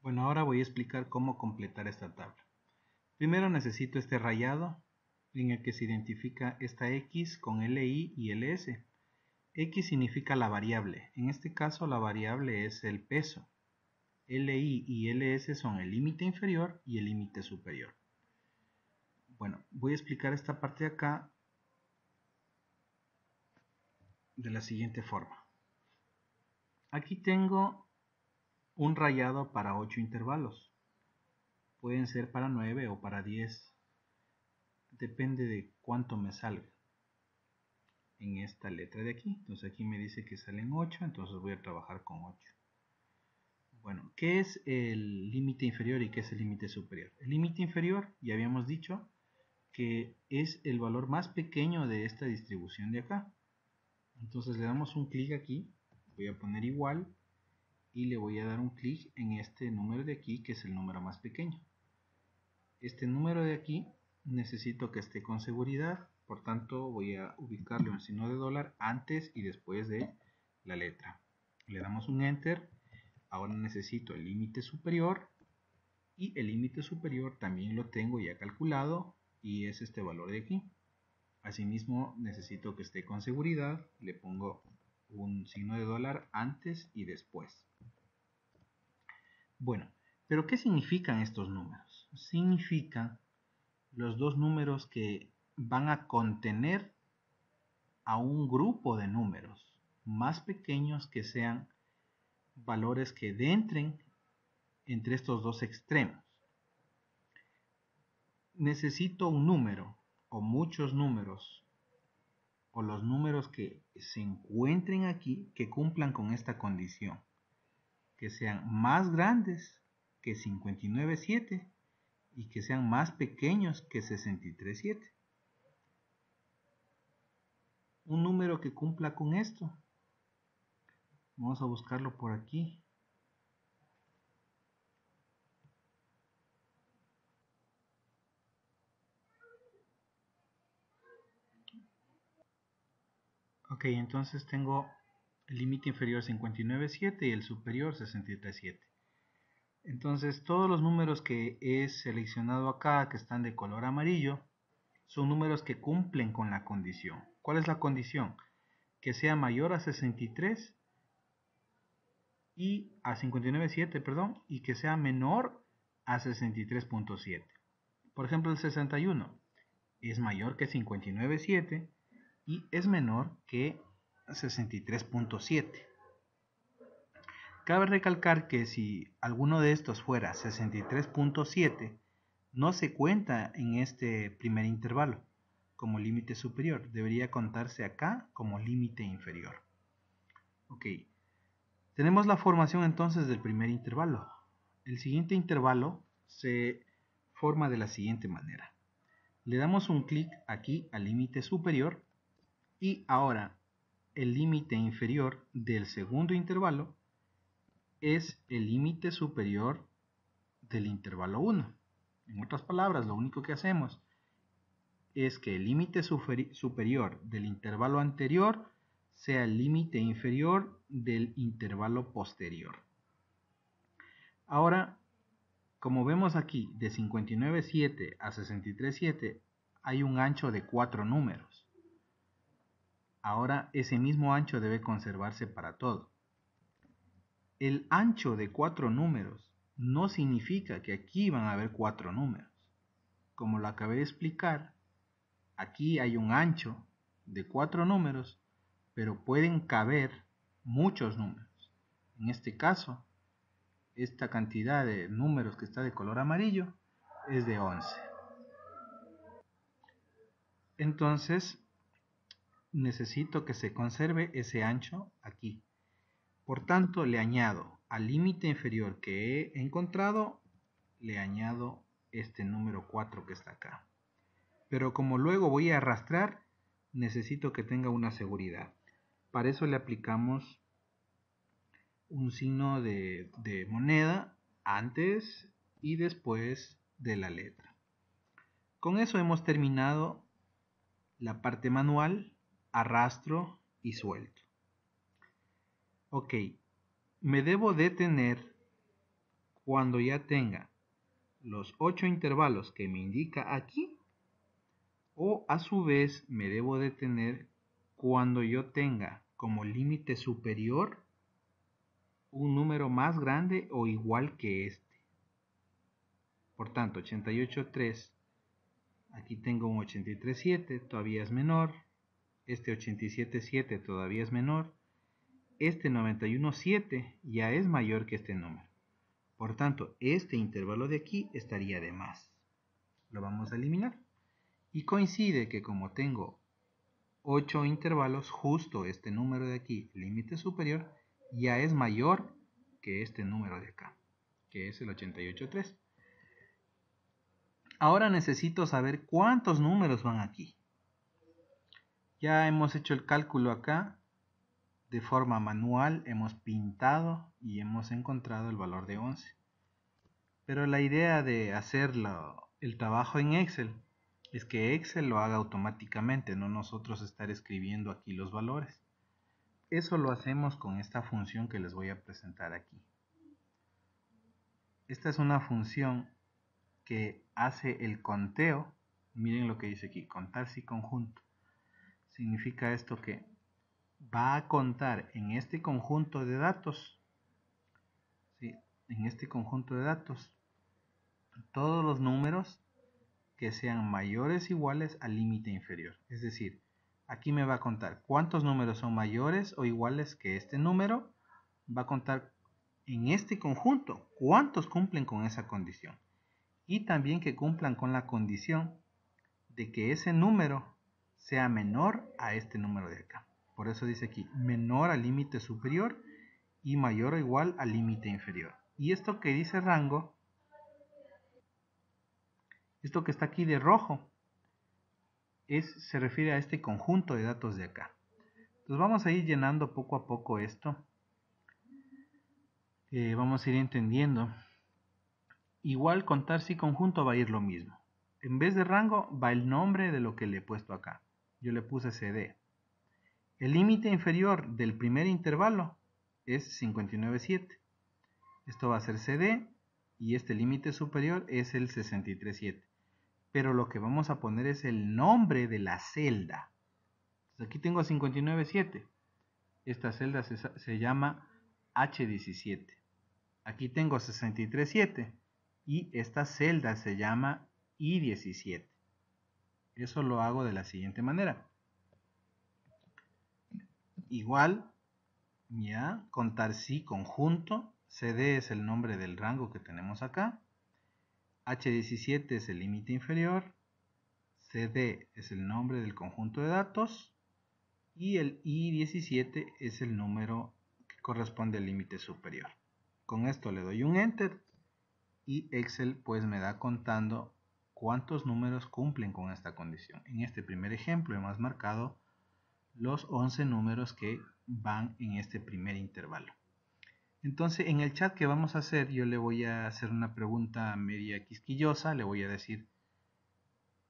Bueno, ahora voy a explicar cómo completar esta tabla. Primero necesito este rayado en el que se identifica esta X con LI y LS. X significa la variable. En este caso la variable es el peso. LI y LS son el límite inferior y el límite superior. Bueno, voy a explicar esta parte de acá de la siguiente forma. Aquí tengo un rayado para 8 intervalos. Pueden ser para 9 o para 10. Depende de cuánto me salga en esta letra de aquí. Entonces aquí me dice que salen 8, entonces voy a trabajar con 8. Bueno, ¿qué es el límite inferior y qué es el límite superior? El límite inferior, ya habíamos dicho, que es el valor más pequeño de esta distribución de acá. Entonces le damos un clic aquí, voy a poner igual y le voy a dar un clic en este número de aquí, que es el número más pequeño. Este número de aquí necesito que esté con seguridad, por tanto voy a ubicarle un signo de dólar antes y después de la letra. Le damos un enter. Ahora necesito el límite superior y el límite superior también lo tengo ya calculado y es este valor de aquí. Asimismo necesito que esté con seguridad, le pongo un signo de dólar antes y después. Bueno, pero ¿qué significan estos números? Significan los dos números que van a contener a un grupo de números más pequeños que sean valores que entren entre estos dos extremos. Necesito un número o muchos números o los números que se encuentren aquí que cumplan con esta condición, que sean más grandes que 59.7 y que sean más pequeños que 63.7. Un número que cumpla con esto, vamos a buscarlo por aquí. Ok, entonces tengo el límite inferior 59.7 y el superior 63.7. Entonces todos los números que he seleccionado acá, que están de color amarillo, son números que cumplen con la condición. ¿Cuál es la condición? Que sea mayor a 63 y a 59.7, perdón, y que sea menor a 63.7. Por ejemplo, el 61 es mayor que 59.7 y es menor que 63.7. Cabe recalcar que si alguno de estos fuera 63.7, no se cuenta en este primer intervalo como límite superior, debería contarse acá como límite inferior. Ok, tenemos la formación entonces del primer intervalo. El siguiente intervalo se forma de la siguiente manera. Le damos un clic aquí al límite superior y ahora el límite inferior del segundo intervalo es el límite superior del intervalo 1. En otras palabras, lo único que hacemos es que el límite superior del intervalo anterior sea el límite inferior del intervalo posterior. Ahora, como vemos aquí, de 59.7 a 63.7 hay un ancho de 4 números. Ahora ese mismo ancho debe conservarse para todo. El ancho de 4 números no significa que aquí van a haber 4 números. Como lo acabé de explicar, aquí hay un ancho de 4 números, pero pueden caber muchos números. En este caso, esta cantidad de números que está de color amarillo es de 11. Entonces, necesito que se conserve ese ancho aquí. Por tanto, le añado al límite inferior que he encontrado, le añado este número 4 que está acá. Pero como luego voy a arrastrar, necesito que tenga una seguridad. Para eso le aplicamos un signo de moneda antes y después de la letra. Con eso hemos terminado la parte manual, arrastro y suelto. Ok, me debo detener cuando ya tenga los 8 intervalos que me indica aquí, o a su vez me debo detener cuando yo tenga como límite superior un número más grande o igual que este. Por tanto, 88.3, aquí tengo un 83.7, todavía es menor. Este 87.7 todavía es menor. Este 91.7 ya es mayor que este número. Por tanto, este intervalo de aquí estaría de más. Lo vamos a eliminar. Y coincide que como tengo 8 intervalos, justo este número de aquí, límite superior, ya es mayor que este número de acá, que es el 88.3. Ahora necesito saber cuántos números van aquí. Ya hemos hecho el cálculo acá. De forma manual hemos pintado y hemos encontrado el valor de 11. Pero la idea de hacer el trabajo en Excel es que Excel lo haga automáticamente, no nosotros estar escribiendo aquí los valores. Eso lo hacemos con esta función que les voy a presentar aquí. Esta es una función que hace el conteo. Miren lo que dice aquí, contar si conjunto. Significa esto que va a contar en este conjunto de datos, ¿sí? En este conjunto de datos, todos los números que sean mayores o iguales al límite inferior. Es decir, aquí me va a contar cuántos números son mayores o iguales que este número. Va a contar en este conjunto cuántos cumplen con esa condición. Y también que cumplan con la condición de que ese número sea menor a este número de acá. Por eso dice aquí, menor al límite superior y mayor o igual al límite inferior. Y esto que dice rango, esto que está aquí de rojo, se refiere a este conjunto de datos de acá. Entonces vamos a ir llenando poco a poco esto. Vamos a ir entendiendo. Igual contar si conjunto va a ir lo mismo. En vez de rango va el nombre de lo que le he puesto acá. Yo le puse CD. El límite inferior del primer intervalo es 59.7. Esto va a ser CD y este límite superior es el 63.7. Pero lo que vamos a poner es el nombre de la celda. Entonces aquí tengo 59.7. Esta celda se llama H17. Aquí tengo 63.7 y esta celda se llama I17. Eso lo hago de la siguiente manera. Igual, ya, contar si conjunto, CD es el nombre del rango que tenemos acá, H17 es el límite inferior, CD es el nombre del conjunto de datos y el I17 es el número que corresponde al límite superior. Con esto le doy un Enter y Excel pues me da contando cuántos números cumplen con esta condición. En este primer ejemplo hemos marcado los 11 números que van en este primer intervalo. Entonces en el chat que vamos a hacer yo le voy a hacer una pregunta media quisquillosa. Le voy a decir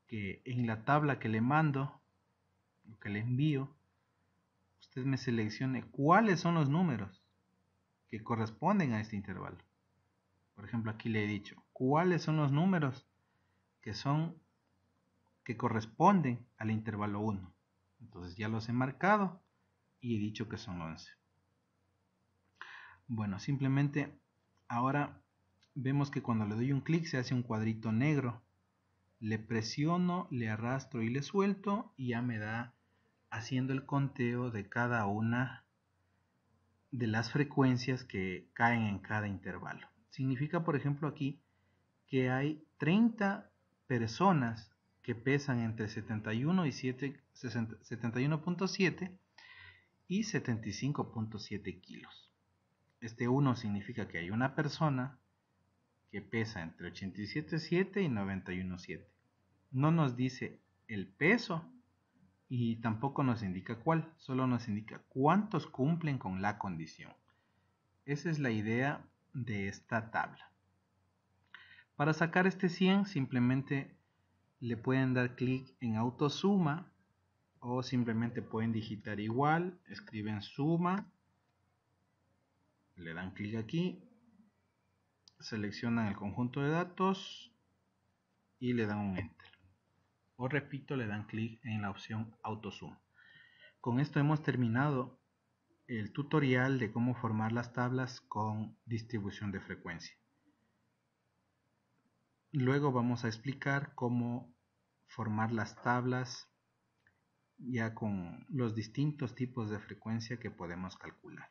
que en la tabla que le mando, o que le envío, usted me seleccione cuáles son los números que corresponden a este intervalo. Por ejemplo, aquí le he dicho cuáles son los números que corresponden al intervalo 1. Entonces ya los he marcado y he dicho que son 11. Bueno, simplemente ahora vemos que cuando le doy un clic se hace un cuadrito negro. Le presiono, le arrastro y le suelto y ya me da haciendo el conteo de cada una de las frecuencias que caen en cada intervalo. Significa, por ejemplo, aquí que hay 30 personas que pesan entre 71 y 71.7 y 75.7 kilos. Este 1 significa que hay una persona que pesa entre 87.7 y 91.7. No nos dice el peso y tampoco nos indica cuál, solo nos indica cuántos cumplen con la condición. Esa es la idea de esta tabla. Para sacar este 100 simplemente le pueden dar clic en autosuma o simplemente pueden digitar igual, escriben suma, le dan clic aquí seleccionan el conjunto de datos y le dan un enter. O repito, le dan clic en la opción AutoZoom. Con esto hemos terminado el tutorial de cómo formar las tablas con distribución de frecuencia. Luego vamos a explicar cómo formar las tablas ya con los distintos tipos de frecuencia que podemos calcular.